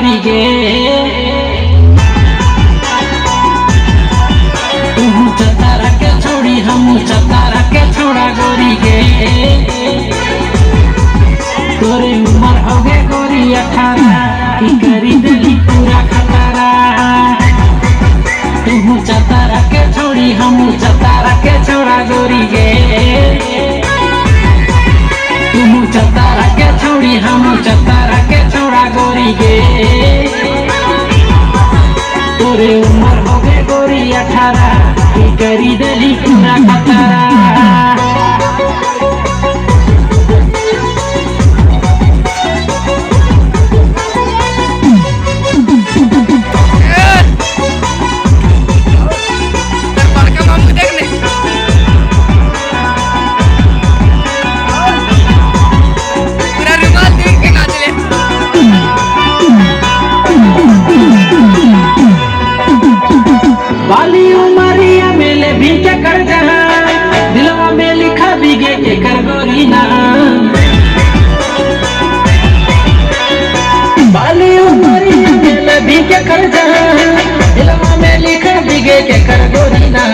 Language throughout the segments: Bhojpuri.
गोरी गे तू चतारा के छोड़ी हम चतारा के छोड़ा गोरी गे तोरे उम्र हो गे गोरी 18 की करी दिली पूरा खतरा तू चतारा के छोड़ी हम चतारा के छोड़ा गोरी गे तू चतारा के छोड़ी हम चतारा के छोड़ा गोरी गे तोरे उम्र हो गे गोरी 18 की करी दिली पूरा खतरा वाली उमरिया मेले भी क्या कर जहा दिलवा में लिखा बिगे के कर गोरी ना वाली उमरिया मेले भी क्या कर जहा दिलवा में लिखा बिगे के कर गोरी ना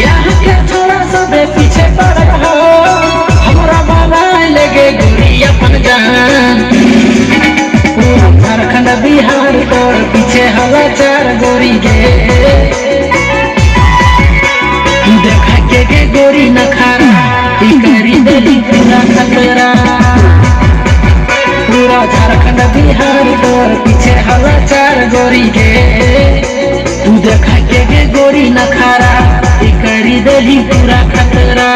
यहाँ के थोड़ा सा बे पीछे पड़ रहा हमारा बाबा लगे गोरी अपन जहां पूरा झारखंड बिहार तोर पीछे हवा चार गोरी गे देखा के गोरी नखारा करी दिली पूरा खतरा पूरा झारखंड बिहार तोर पीछे हवा चार गोरी गे तू देखा के गोरी नखारा करी दिली पूरा खतरा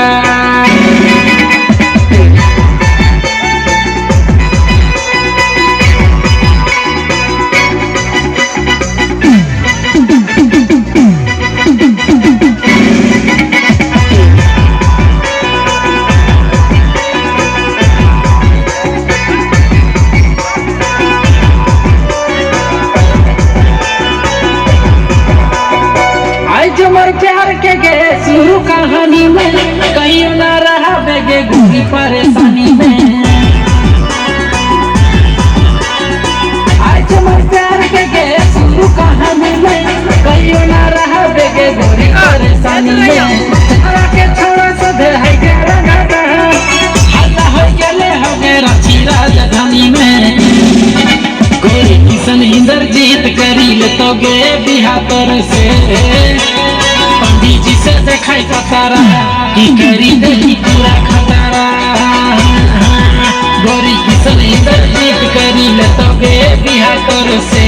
जमर प्यार के गे शुरू कहानी में कहीं न रहा बेगे गुरी परेशानी में आज जमर प्यार के गे शुरू कहानी में कहीं न रहा बेगे गुरी परेशानी में तोरा के छोड़ा सब है के रंगाता हल्ला हो गेले हो गे रांची राजधानी में गोरी किशन इंद्रजीत करी ले तो गे बिहार से पंडित जी से देखाई खतरा की करी दिली पूरा खतरा गोरी किशन इंद्रजीत करी ले तो गे बिहार से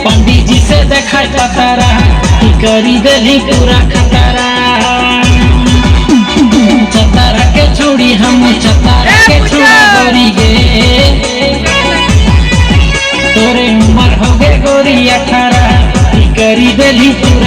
पंडित जी से देखाई खतरा की करी दिली पूरा खतरा चतारा के छोड़ी हम चतारा के छोड़ा गोरी गे तोरे उम्र हो गे गोरी 18 की करी दिली पूरा